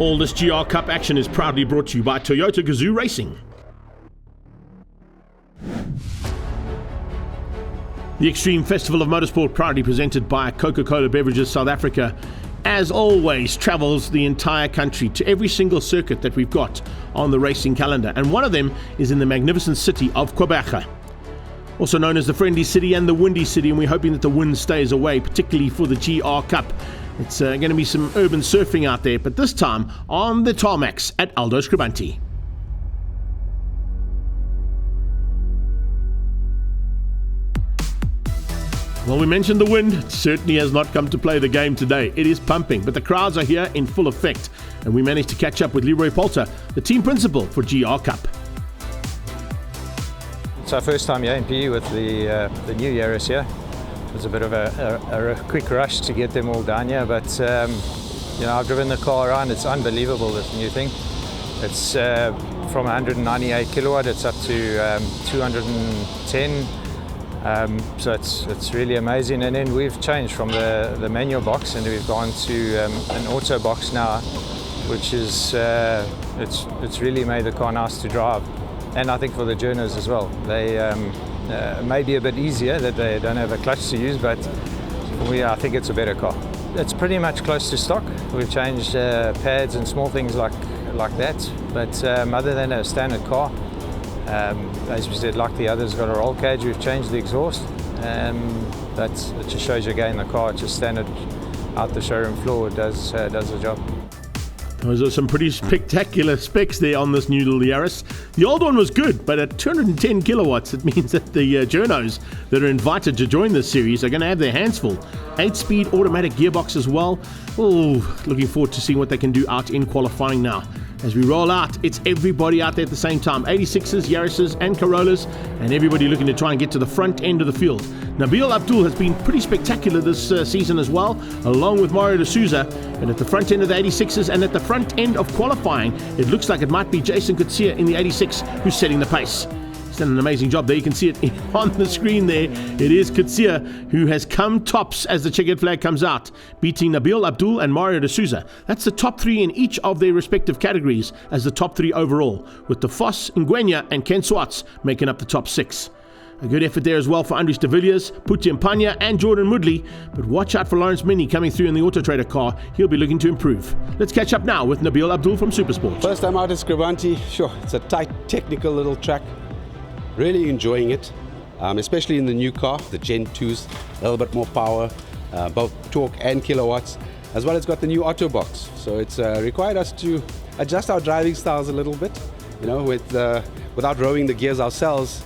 All this GR Cup action is proudly brought to you by Toyota Gazoo Racing. The Extreme Festival of Motorsport, proudly presented by Coca-Cola Beverages South Africa, as always travels the entire country to every single circuit that we've got on the racing calendar, and one of them is in the magnificent city of Quebec, also known as the Friendly City and the Windy City, and we're hoping that the wind stays away, particularly for the GR Cup. It's going to be some urban surfing out there, but this time on the tarmacs at Aldo Scribanti. Well, we mentioned the wind. It certainly has not come to play the game today. It is pumping, but the crowds are here in full effect, and we managed to catch up with Leroy Polter, the team principal for GR Cup. It's our first time here in PE with the new Yaris here. It was a bit of a quick rush to get them all down here, but I've driven the car around. It's unbelievable, this new thing. It's from 198 kilowatt, it's up to 210. So it's really amazing. And then we've changed from the manual box and we've gone to an auto box now, which is it's really made the car nice to drive. And I think for the journos as well, they may be a bit easier that they don't have a clutch to use, but I think it's a better car. It's pretty much close to stock. We've changed pads and small things like that, but other than a standard car, as we said, like the others, got a roll cage. We've changed the exhaust, but it just shows you again the car, it's just standard out the showroom floor, does the job. Those are some pretty spectacular specs there on this new little Yaris. The old one was good, but at 210 kilowatts, it means that the journos that are invited to join this series are going to have their hands full. 8-speed automatic gearbox as well. Oh, looking forward to seeing what they can do out in qualifying now. As we roll out, it's everybody out there at the same time. 86s, Yarises and Corollas, and everybody looking to try and get to the front end of the field. Nabil Abdul has been pretty spectacular this season as well, along with Mario de Souza. And at the front end of the 86s and at the front end of qualifying, it looks like it might be Jason Kutsia in the 86 who's setting the pace. He's done an amazing job there. You can see it on the screen there. It is Kutsia who has come tops as the checkered flag comes out, beating Nabil Abdul and Mario de Souza. That's the top three in each of their respective categories as the top three overall, with the Vos, Ngwenya and Ken Swartz making up the top six. A good effort there as well for Andries de Villiers, Puti Mpanya and Jordan Moodley, but watch out for Lawrence Mini coming through in the Auto Trader car. He'll be looking to improve. Let's catch up now with Nabil Abdul from Supersport. First time out at Scribanti, sure, it's a tight, technical little track. Really enjoying it, especially in the new car, the Gen 2s, a little bit more power, both torque and kilowatts, as well as got the new auto box. So it's required us to adjust our driving styles a little bit, without rowing the gears ourselves.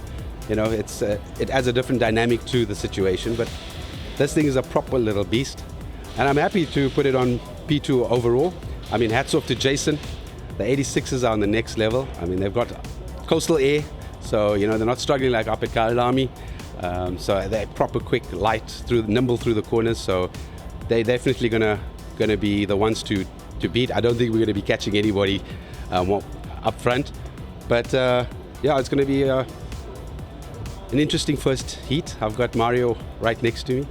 It adds a different dynamic to the situation, but this thing is a proper little beast. And I'm happy to put it on P2 overall. I mean, hats off to Jason. The 86s are on the next level. I mean, they've got coastal air, so they're not struggling like up at Kailami. So they're proper quick, light, nimble through the corners. So they're definitely gonna be the ones to beat. I don't think we're gonna be catching anybody up front, but it's gonna be an interesting first heat. I've got Mario right next to me,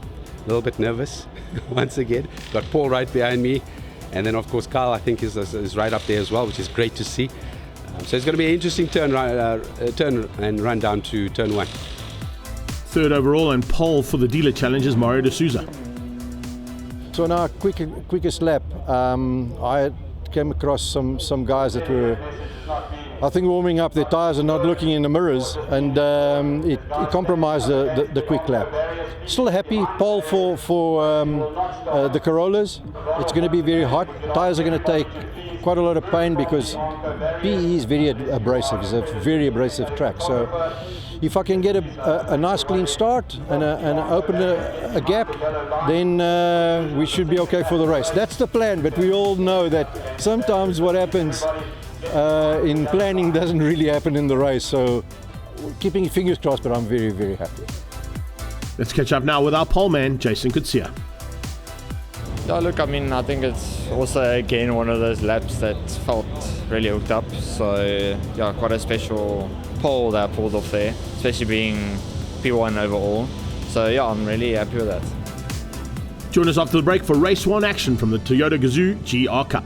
a little bit nervous once again. Got Paul right behind me, and then of course Carl I think is right up there as well, which is great to see. So it's going to be an interesting turn and run down to turn one. Third overall and pole for the dealer challenge is Mario de Souza. So on our quickest lap, I came across some guys that were, I think, warming up their tires and not looking in the mirrors, and it compromised the quick lap. Still happy, pole for the Corollas. It's going to be very hot. Tires are going to take quite a lot of pain because PE is very abrasive. It's a very abrasive track. So if I can get a nice clean start and open a gap, then we should be okay for the race. That's the plan, but we all know that sometimes what happens in planning doesn't really happen in the race. So keeping fingers crossed, but I'm very, very happy. Let's catch up now with our pole man, Jason Kutsia. Yeah, look, I mean, I think it's also, again, one of those laps that felt really hooked up. So, yeah, quite a special pole that I pulled off there, especially being P1 overall. So, yeah, I'm really happy with that. Join us after the break for Race 1 action from the Toyota Gazoo GR Cup.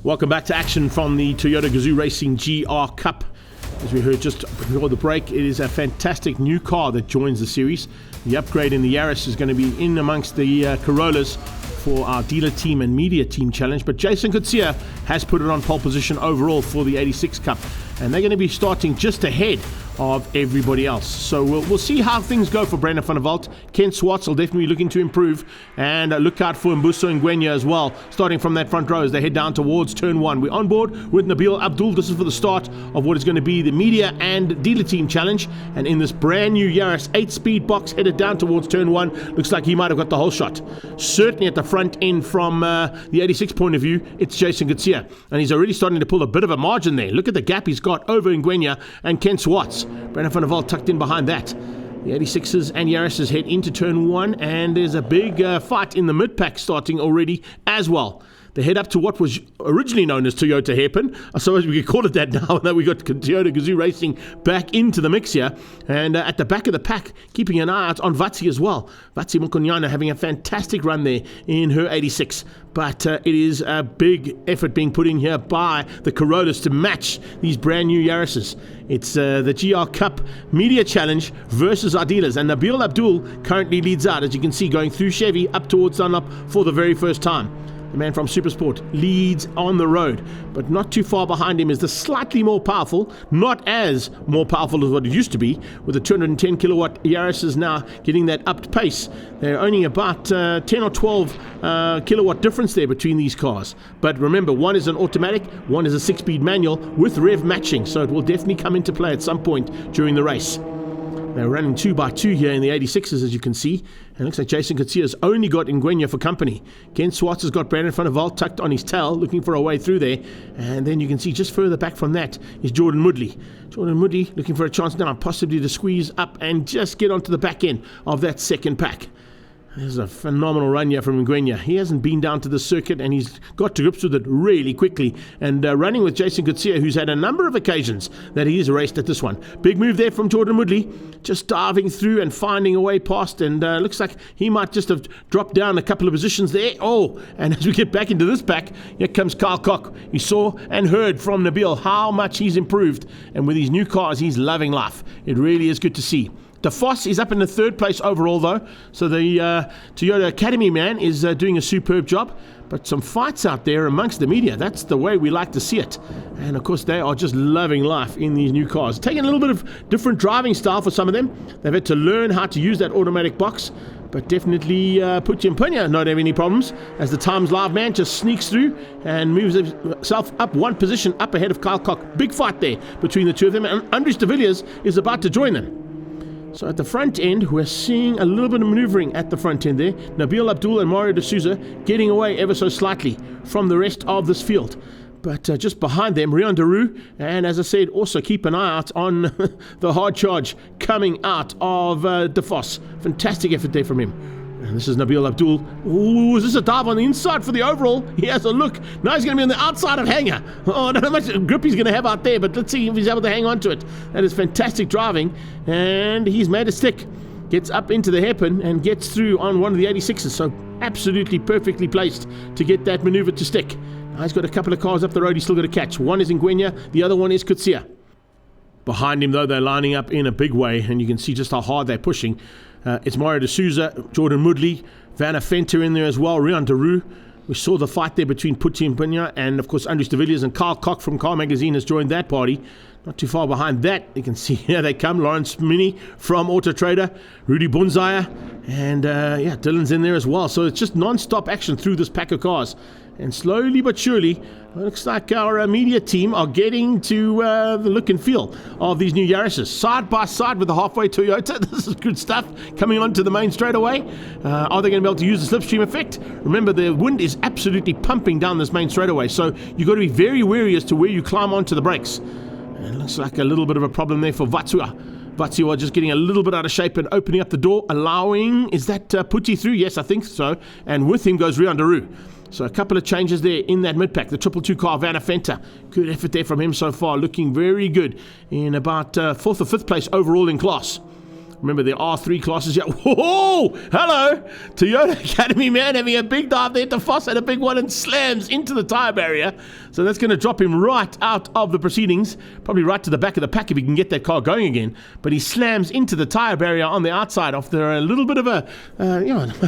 Welcome back to action from the Toyota Gazoo Racing GR Cup. As we heard just before the break, it is a fantastic new car that joins the series. The upgrade in the Yaris is going to be in amongst the Corollas for our dealer team and media team challenge. But Jason Coetzee has put it on pole position overall for the 86 Cup. And they're going to be starting just ahead of everybody else. So we'll see how things go for Brandon van der Walt. Ken Swartz will definitely be looking to improve. And look out for Mbuso Ngwenya as well, starting from that front row as they head down towards turn 1. We're on board with Nabil Abdul. This is for the start of what is going to be the media and dealer team challenge. And in this brand new Yaris 8-speed box headed down towards turn 1, looks like he might have got the whole shot. Certainly at the front end from the 86 point of view, it's Jason Coetzee. And he's already starting to pull a bit of a margin there. Look at the gap he's got over Ngwenya and Ken Swartz. Brandon van der Walt tucked in behind that. The 86s and Yaris's head into turn 1, and there's a big fight in the mid-pack starting already as well. They head up to what was originally known as Toyota Hairpin. I suppose we could call it that now that we got Toyota Gazoo Racing back into the mix here. And at the back of the pack, keeping an eye out on Vatsi as well. Vatsi Mukonyana having a fantastic run there in her 86. But it is a big effort being put in here by the Corollas to match these brand new Yarises. It's the GR Cup Media Challenge versus our dealers. And Nabil Abdul currently leads out, as you can see, going through Chevy up towards Dunlop for the very first time. The man from Supersport leads on the road, but not too far behind him is the slightly more powerful, not as more powerful as what it used to be, with the 210 kilowatt Yaris is now getting that upped pace. They're only about 10 or 12 kilowatt difference there between these cars. But remember, one is an automatic, one is a 6-speed manual with rev matching, so it will definitely come into play at some point during the race. They're running 2x2 here in the 86s, as you can see. And it looks like Jason Coetzee has only got Ngwenya for company. Ken Swartz has got Brandon van der Walt tucked on his tail, looking for a way through there. And then you can see just further back from that is Jordan Moodley. Jordan Moodley looking for a chance now, possibly to squeeze up and just get onto the back end of that second pack. There's a phenomenal run here from Ngwenya. He hasn't been down to the circuit, and he's got to grips with it really quickly. And running with Jason Coetzee, who's had a number of occasions that he's raced at this one. Big move there from Jordan Moodley, just diving through and finding a way past. And looks like he might just have dropped down a couple of positions there. Oh, and as we get back into this pack, here comes Kyle Koch. You saw and heard from Nabil how much he's improved. And with these new cars, he's loving life. It really is good to see. De Vos is up in the 3rd place overall, though. So the Toyota Academy man is doing a superb job. But some fights out there amongst the media. That's the way we like to see it. And, of course, they are just loving life in these new cars. Taking a little bit of different driving style for some of them. They've had to learn how to use that automatic box. But definitely Putin Punya not having any problems, as the Times Live man just sneaks through and moves himself up one position up ahead of Kyle Koch. Big fight there between the two of them. And Andries de Villiers is about to join them. So at the front end, we're seeing a little bit of maneuvering at the front end there. Nabil Abdul and Mario D'Souza getting away ever so slightly from the rest of this field. But just behind them, Rian Daru, and as I said, also keep an eye out on the hard charge coming out of De Vos. Fantastic effort there from him. And this is Nabil Abdul. Ooh, is this a dive on the inside for the overall? He has a look. Now he's going to be on the outside of hanger. Oh, I don't know how much grip he's going to have out there, but let's see if he's able to hang on to it. That is fantastic driving. And he's made a stick. Gets up into the hairpin and gets through on one of the 86s. So absolutely perfectly placed to get that maneuver to stick. Now he's got a couple of cars up the road he's still got to catch. One is Ngwenya, the other one is Coetzee. Behind him, though, they're lining up in a big way, and you can see just how hard they're pushing. It's Mario D'Souza, Jordan Moodley, Vanna Fenter in there as well, Rian Daru. We saw the fight there between Putin Punya and, of course, Andries de Villiers, and Kyle Koch from Car Magazine has joined that party. Not too far behind that, you can see here they come. Lawrence Mini from Auto Trader, Rudy Bunzaya, and Dylan's in there as well. So it's just non-stop action through this pack of cars. And slowly but surely, it looks like our media team are getting to the look and feel of these new Yarises. Side by side with the halfway Toyota. This is good stuff. Coming onto the main straightaway. Are they going to be able to use the slipstream effect? Remember, the wind is absolutely pumping down this main straightaway. So you've got to be very wary as to where you climb onto the brakes. And it looks like a little bit of a problem there for Vatsua. Vatsua just getting a little bit out of shape and opening up the door, allowing, is that Putti through? Yes, I think so. And with him goes Rian Daru. So a couple of changes there in that mid-pack. The 222 car, Vanna Fenter. Good effort there from him so far. Looking very good in about 4th or 5th place overall in class. Remember, there are 3 classes here. Whoa! Hello! Toyota Academy man having a big dive there. DeFoss had a big one and slams into the tyre barrier. So that's going to drop him right out of the proceedings. Probably right to the back of the pack if he can get that car going again. But he slams into the tyre barrier on the outside after a little bit of a,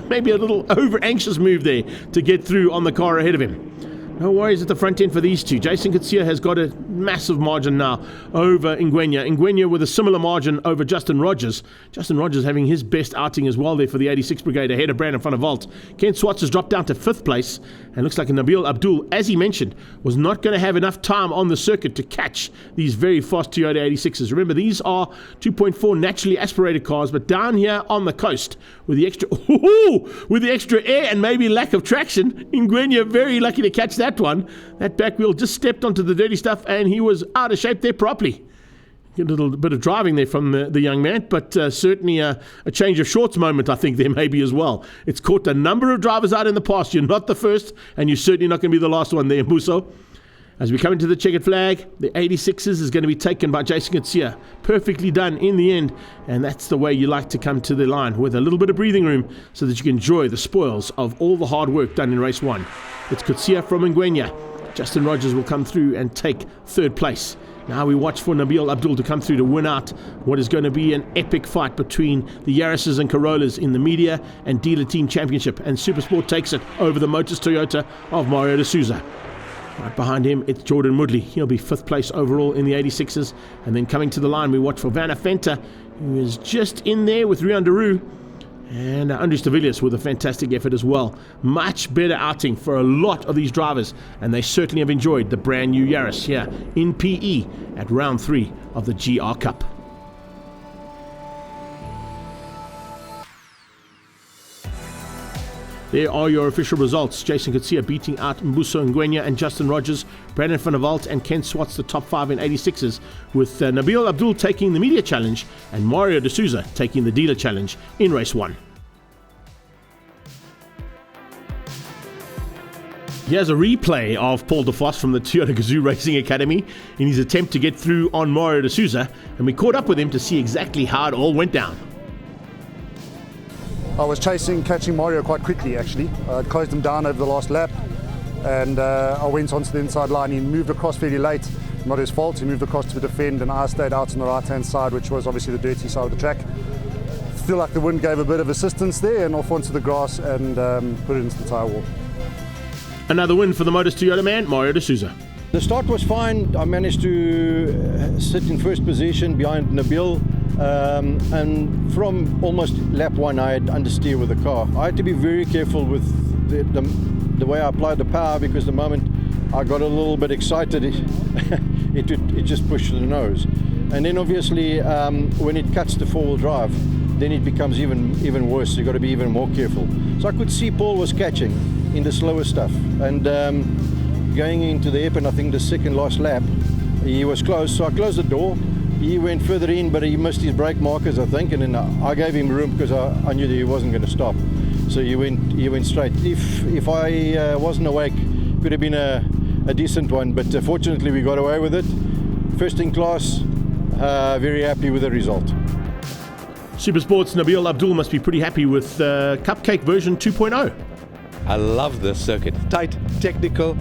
maybe a little over-anxious move there to get through on the car ahead of him. No worries at the front end for these two. Jason Kutsia has got a massive margin now over Ngwenya. Ngwenya with a similar margin over Justin Rogers. Justin Rogers having his best outing as well there for the 86 Brigade ahead of Brandon van der Walt. Ken Swartz has dropped down to 5th place, and looks like Nabil Abdul, as he mentioned, was not going to have enough time on the circuit to catch these very fast Toyota 86s. Remember, these are 2.4 naturally aspirated cars, but down here on the coast with the extra air and maybe lack of traction, Ngwenya very lucky to catch that one. That back wheel just stepped onto the dirty stuff and he was out of shape there properly. A little bit of driving there from the young man, but certainly a change of shorts moment, I think, there maybe as well. It's caught a number of drivers out in the past. You're not the first, and you're certainly not going to be the last one there, Muso. As we come into the checkered flag, the 86s is going to be taken by Jason Kutsia. Perfectly done in the end, and that's the way you like to come to the line, with a little bit of breathing room so that you can enjoy the spoils of all the hard work done in race 1. It's Kutsia from Ngwenya. Justin Rogers will come through and take 3rd place. Now we watch for Nabil Abdul to come through to win out what is going to be an epic fight between the Yaris's and Corollas in the media and dealer team championship, and Supersport takes it over the Motors Toyota of Mario De Souza. Right behind him, it's Jordan Moodley. He'll be 5th place overall in the 86s. And then coming to the line, we watch for Vanna Fenta, who is just in there with Rian Daru. And Andres Tavillas with a fantastic effort as well. Much better outing for a lot of these drivers, and they certainly have enjoyed the brand new Yaris here in PE at round 3 of the GR Cup. There are your official results. Jason Kutsia beating out Mbuso Ngwenya and Justin Rogers, Brandon van der Walt and Ken Swartz, the top 5 in 86s, with Nabil Abdul taking the media challenge and Mario De Souza taking the dealer challenge in race 1. Here's a replay of Paul DeFoss from the Toyota Gazoo Racing Academy in his attempt to get through on Mario De Souza, and we caught up with him to see exactly how it all went down. I was catching Mario quite quickly actually. I closed him down over the last lap, and I went onto the inside line. He moved across fairly late, not his fault. He moved across to defend, and I stayed out on the right hand side, which was obviously the dirty side of the track. Feel like the wind gave a bit of assistance there, and off onto the grass and put it into the tyre wall. Another win for the Motors Toyota man, Mario De Souza. The start was fine. I managed to sit in first position behind Nabil. And from almost lap 1 I had understeer with the car. I had to be very careful with the way I applied the power, because the moment I got a little bit excited it just pushed the nose. And then obviously when it cuts the 4-wheel drive, then it becomes even worse. You've got to be even more careful. So I could see Paul was catching in the slower stuff, and going into the hairpin, I think the second last lap, he was close, so I closed the door. He went further in, but he missed his brake markers, I think, and then I gave him room because I knew that he wasn't going to stop. So he went straight. If I wasn't awake, it could have been a decent one, but fortunately we got away with it. First in class, very happy with the result. Supersport's Nabil Abdul must be pretty happy with Cupcake version 2.0. I love this circuit. Tight, technical.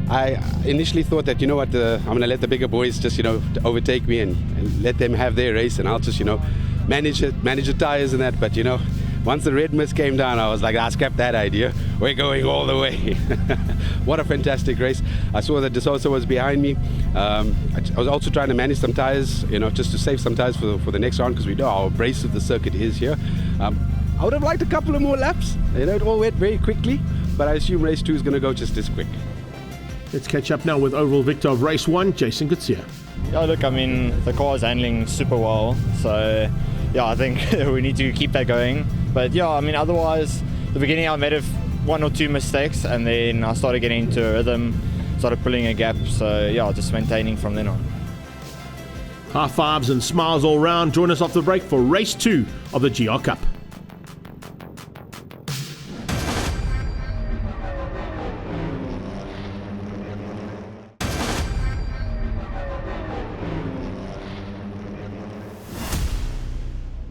I initially thought that, you know what, I'm going to let the bigger boys just, overtake me and let them have their race, and I'll just, manage the tires and that. But, once the red mist came down, I was like, scrap that idea. We're going all the way. What a fantastic race. I saw that De Souza was behind me. I was also trying to manage some tires, just to save some tires for the next round, because we know how abrasive the circuit is here. I would have liked a couple of more laps. It all went very quickly, but I assume race 2 is going to go just as quick. Let's catch up now with overall victor of race 1, Jason Kutsia. Yeah, look, the car is handling super well, so yeah, I think we need to keep that going. But yeah, otherwise, the beginning I made 1 or 2 mistakes, and then I started getting into a rhythm, started pulling a gap, so yeah, just maintaining from then on. High fives and smiles all round. Join us off the break for race 2 of the GR Cup.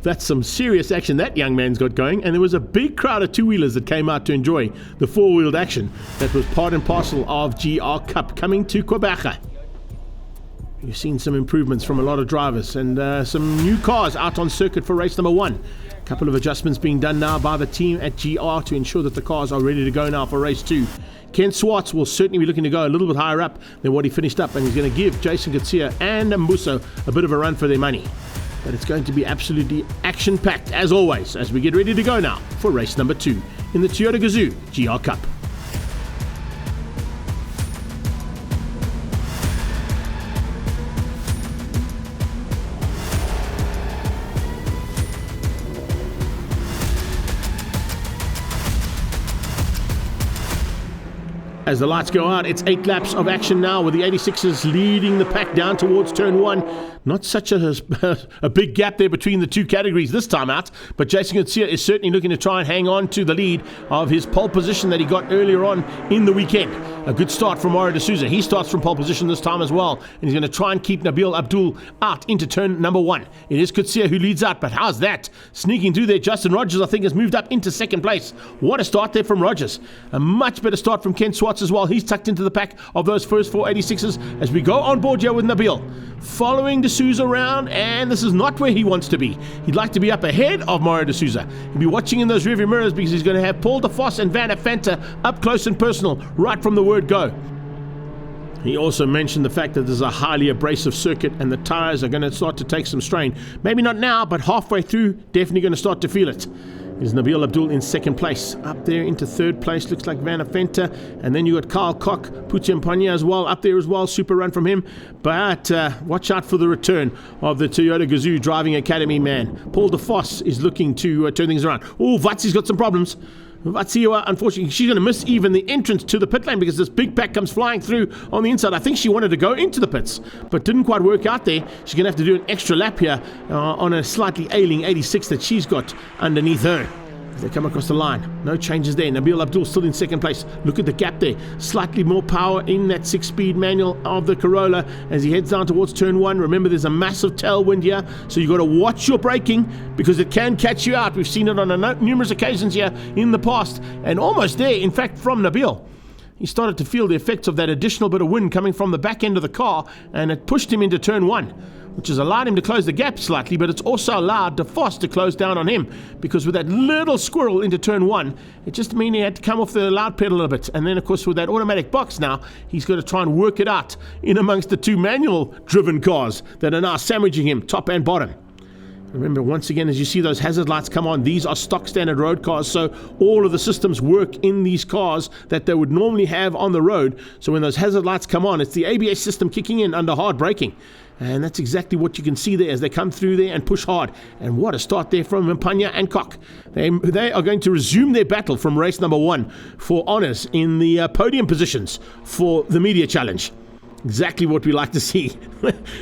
That's some serious action that young man's got going, and there was a big crowd of two-wheelers that came out to enjoy the four-wheeled action that was part and parcel of GR Cup coming to Quebec. You've seen some improvements from a lot of drivers and some new cars out on circuit for race number 1. A couple of adjustments being done now by the team at GR to ensure that the cars are ready to go now for race 2. Ken Swartz will certainly be looking to go a little bit higher up than what he finished up, and he's going to give Jason Garcia and Mbuso a bit of a run for their money. But it's going to be absolutely action-packed as always as we get ready to go now for race number 2 in the Toyota Gazoo GR Cup. As the lights go out, it's 8 laps of action now with the 86ers leading the pack down towards turn 1. Not such a big gap there between the two categories this time out, but Jason Garcia is certainly looking to try and hang on to the lead of his pole position that he got earlier on in the weekend. A good start from Mario D'Souza. He starts from pole position this time as well, and he's going to try and keep Nabil Abdul out into turn number 1. It is Garcia who leads out, but how's that? Sneaking through there, Justin Rogers, I think, has moved up into second place. What a start there from Rogers. A much better start from Ken Swartz as well. He's tucked into the pack of those first 4 86ers as we go on board here with Nabil. Following D'Souza around, and this is not where he wants to be. He'd like to be up ahead of Mario D'Souza. He'll be watching in those rearview mirrors because he's going to have Paul DeVos and Van Fanta up close and personal right from the word go. He also mentioned the fact that there's a highly abrasive circuit and the tyres are going to start to take some strain. Maybe not now, but halfway through, definitely going to start to feel it. Is Nabil Abdul in second place. Up there into third place looks like Van Fenta. And then you got Carl Koch, Pucciampagna as well, up there as well. Super run from him. But watch out for the return of the Toyota Gazoo Driving Academy man. Paul DeVos is looking to turn things around. Oh, Vatsi's got some problems. Vatsi, unfortunately, she's going to miss even the entrance to the pit lane because this big pack comes flying through on the inside. I think she wanted to go into the pits, but didn't quite work out there. She's going to have to do an extra lap here on a slightly ailing 86 that she's got underneath her. They come across the line. No changes there. Nabil Abdul still in second place. Look at the gap there. Slightly more power in that 6-speed manual of the Corolla as he heads down towards turn 1. Remember, there's a massive tailwind here, so you've got to watch your braking because it can catch you out. We've seen it on numerous occasions here in the past, and almost there, in fact, from Nabil. He started to feel the effects of that additional bit of wind coming from the back end of the car, and it pushed him into turn 1, which has allowed him to close the gap slightly, but it's also allowed DeVos to close down on him, because with that little squirrel into turn 1, it just meant he had to come off the loud pedal a little bit. And then, of course, with that automatic box now, he's got to try and work it out in amongst the two manual-driven cars that are now sandwiching him top and bottom. Remember, once again, as you see those hazard lights come on, these are stock standard road cars, so all of the systems work in these cars that they would normally have on the road. So when those hazard lights come on, it's the ABS system kicking in under hard braking. And that's exactly what you can see there as they come through there and push hard. And what a start there from Mpanya and Koch. They are going to resume their battle from race number 1 for honours in the podium positions for the media challenge. Exactly what we like to see.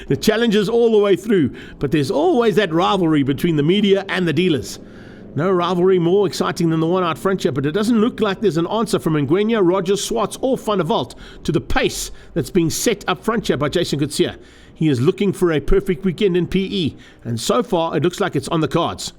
The challenges all the way through, but there's always that rivalry between the media and the dealers. No rivalry more exciting than the one out front here, but it doesn't look like there's an answer from Ngwenya, Rogers, Swartz or Van der Walt to the pace that's being set up front here by Jason Garcia. He is looking for a perfect weekend in PE, and so far it looks like it's on the cards.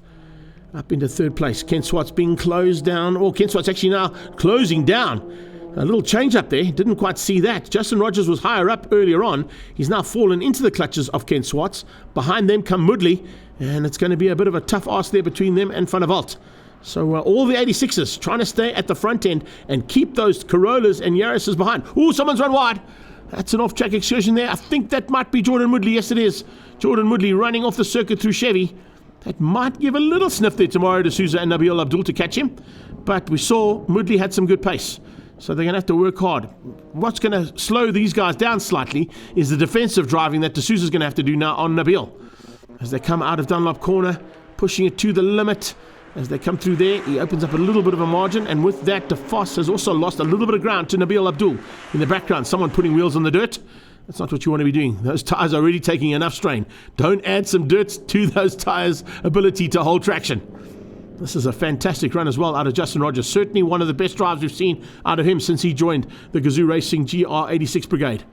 Up into third place, Ken Swartz being closed down, or Ken Swartz actually now closing down. A little change up there, didn't quite see that. Justin Rogers was higher up earlier on. He's now fallen into the clutches of Ken Swartz. Behind them come Mudley, and it's going to be a bit of a tough ask there between them and Van der Walt. So all the 86ers trying to stay at the front end and keep those Corollas and Yaris's behind. Ooh, someone's run wide. That's an off-track excursion there. I think that might be Jordan Mudley. Yes, it is. Jordan Mudley running off the circuit through Chevy. That might give a little sniff there to Mario D'Souza and Nabil Abdul to catch him. But we saw Mudley had some good pace. So they're going to have to work hard. What's going to slow these guys down slightly is the defensive driving that D'Souza's going to have to do now on Nabil. As they come out of Dunlop corner, pushing it to the limit. As they come through there, he opens up a little bit of a margin, and with that, DeVos has also lost a little bit of ground to Nabil Abdul. In the background, someone putting wheels on the dirt. That's not what you want to be doing. Those tyres are already taking enough strain. Don't add some dirt to those tyres' ability to hold traction. This is a fantastic run as well out of Justin Rogers. Certainly one of the best drives we've seen out of him since he joined the Gazoo Racing GR86 Brigade.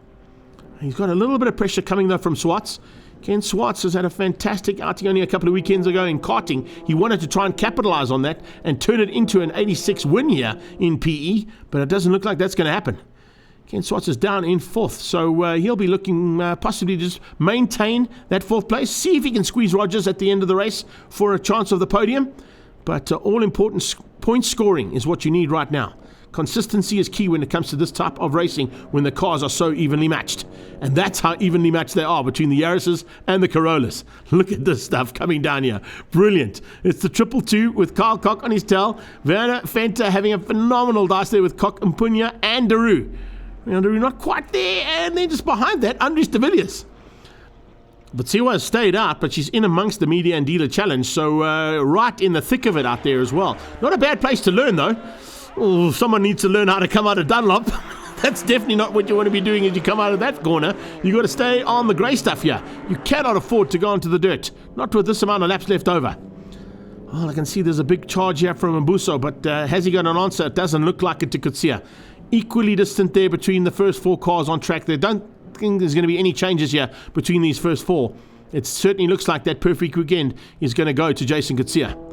He's got a little bit of pressure coming though from Swartz. Ken Swartz has had a fantastic outing only a couple of weekends ago in karting. He wanted to try and capitalize on that and turn it into an 86 win here in PE, but it doesn't look like that's going to happen. Ken Swartz is down in 4th, so he'll be looking possibly to just maintain that 4th place, see if he can squeeze Rogers at the end of the race for a chance of the podium. But all-important point scoring is what you need right now. Consistency is key when it comes to this type of racing when the cars are so evenly matched. And that's how evenly matched they are between the Yaris's and the Corollas. Look at this stuff coming down here. Brilliant. It's the 222 with Carl Koch on his tail. Werner Venter having a phenomenal dice there with Koch, Mpunya and Daru. Daru not quite there. And then just behind that, Andries de Villiers. But Siwa has stayed out, but she's in amongst the media and dealer challenge. So right in the thick of it out there as well. Not a bad place to learn though. Oh, someone needs to learn how to come out of Dunlop. That's definitely not what you want to be doing as you come out of that corner. You've got to stay on the grey stuff here. You cannot afford to go into the dirt. Not with this amount of laps left over. Oh, I can see there's a big charge here from Mbuso, but has he got an answer? It doesn't look like it to Kutsia. Equally distant there between the first 4 cars on track. They don't think there's going to be any changes here between these first 4. It certainly looks like that perfect weekend is going to go to Jason Kutsia.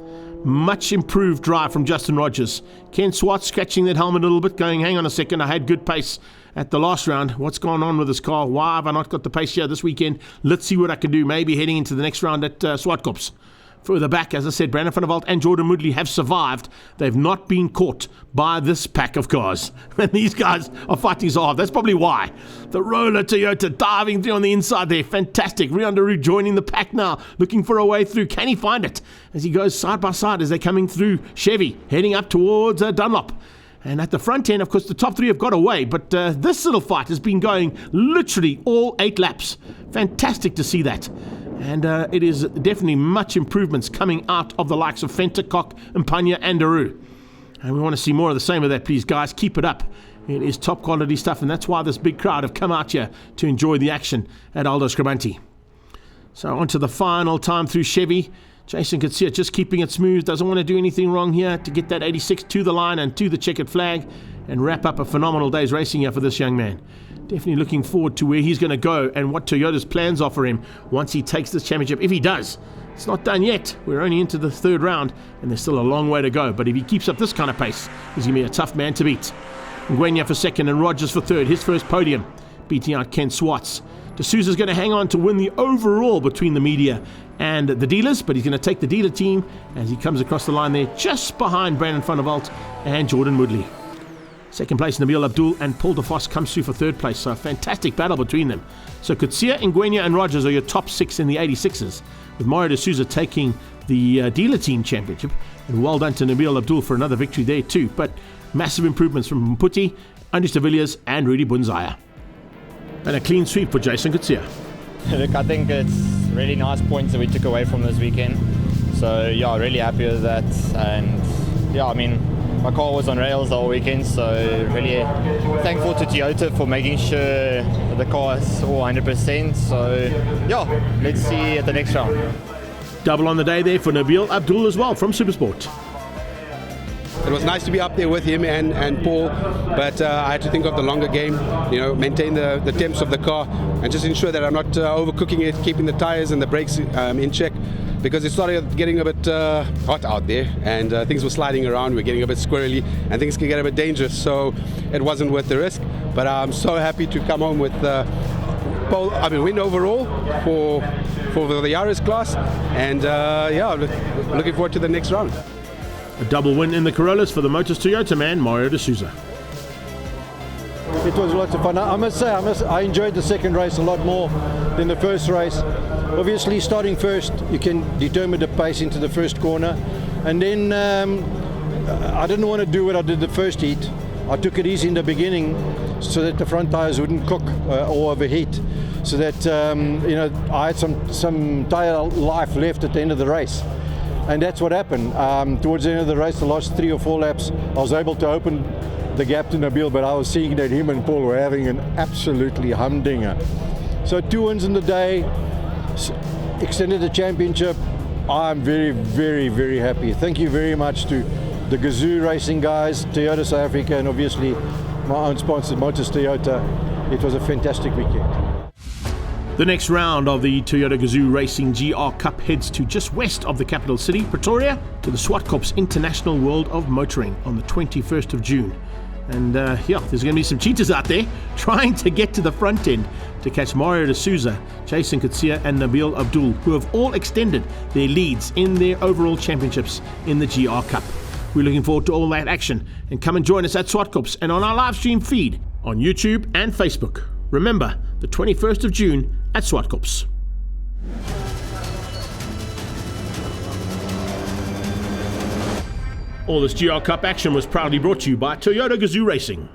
Much improved drive from Justin Rogers. Ken Swartz scratching that helmet a little bit, going, hang on a second, I had good pace at the last round. What's going on with this car? Why have I not got the pace here this weekend? Let's see what I can do, maybe heading into the next round at Swartkops. Further back, as I said, Brandon van der Walt and Jordan Moodley have survived. They've not been caught by this pack of cars. And these guys are fighting so hard. That's probably why. The roller Toyota diving through on the inside there. Fantastic. Rian Daru joining the pack now, looking for a way through. Can he find it? As he goes side by side as they're coming through Chevy, heading up towards Dunlop. And at the front end, of course, the top 3 have got away. But this little fight has been going literally all 8 laps. Fantastic to see that. And it is definitely much improvements coming out of the likes of Venter, Koch, Mpunya and Daru. And we want to see more of the same of that, please, guys. Keep it up. It is top quality stuff, and that's why this big crowd have come out here to enjoy the action at Aldo Scribanti. So on to the final time through Chevy. Jason Kutsia just keeping it smooth. Doesn't want to do anything wrong here to get that 86 to the line and to the checkered flag and wrap up a phenomenal day's racing here for this young man. Definitely looking forward to where he's going to go and what Toyota's plans are for him once he takes this championship, if he does. It's not done yet. We're only into the 3rd round, and there's still a long way to go. But if he keeps up this kind of pace, he's going to be a tough man to beat. Ngwenya for 2nd and Rogers for 3rd. His first podium, beating out Ken Swartz. D'Souza's going to hang on to win the overall between the media and the dealers, but he's going to take the dealer team as he comes across the line there just behind Brandon van der Walt and Jordan Moodley. 2nd place, Nabil Abdul and Paul DeVos comes through for 3rd place. So a fantastic battle between them. So Kutsia, Ngwenya and Rogers are your top 6 in the 86s, with Mario D'Souza taking the dealer team championship. And well done to Nabil Abdul for another victory there too. But massive improvements from Mputi, Andries de Villiers and Rudy Bunzaya. And a clean sweep for Jason Kutsia. Look, I think it's really nice points that we took away from this weekend. So yeah, really happy with that. And yeah, I mean, my car was on rails the whole weekend, so really thankful to Toyota for making sure that the car is all 100%. So yeah, let's see at the next round. Double on the day there for Nabil Abdul as well from Supersport. It was nice to be up there with him and Paul, but I had to think of the longer game, maintain the temps of the car and just ensure that I'm not overcooking it, keeping the tires and the brakes in check, because it started getting a bit hot out there and things were sliding around, we're getting a bit squirrely and things can get a bit dangerous, so it wasn't worth the risk. But I'm so happy to come home with win overall for the Yaris class, and looking forward to the next round. A double win in the Corollas for the Motors Toyota man, Mario D'Souza. It was lots of fun. I must say, I enjoyed the 2nd race a lot more than the 1st race. Obviously, starting first, you can determine the pace into the 1st corner. And then I didn't want to do what I did the 1st heat. I took it easy in the beginning so that the front tires wouldn't cook or overheat. So that I had some tire life left at the end of the race. And that's what happened. Towards the end of the race, the last 3 or 4 laps, I was able to open the gap to Nabil, but I was seeing that him and Paul were having an absolutely humdinger. So 2 wins in the day, extended the championship. I'm very, very, very happy. Thank you very much to the Gazoo racing guys, Toyota South Africa, and obviously my own sponsor, Motors Toyota. It was a fantastic weekend. The next round of the Toyota Gazoo Racing GR Cup heads to just west of the capital city, Pretoria, to the Swartkops International World of Motoring on the 21st of June. And there's going to be some cheaters out there trying to get to the front end to catch Mario de Souza, Jason Katsia and Nabil Abdul, who have all extended their leads in their overall championships in the GR Cup. We're looking forward to all that action, and come and join us at Swartkops and on our live stream feed on YouTube and Facebook. Remember, the 21st of June at Swartkops. All this GR Cup action was proudly brought to you by Toyota Gazoo Racing.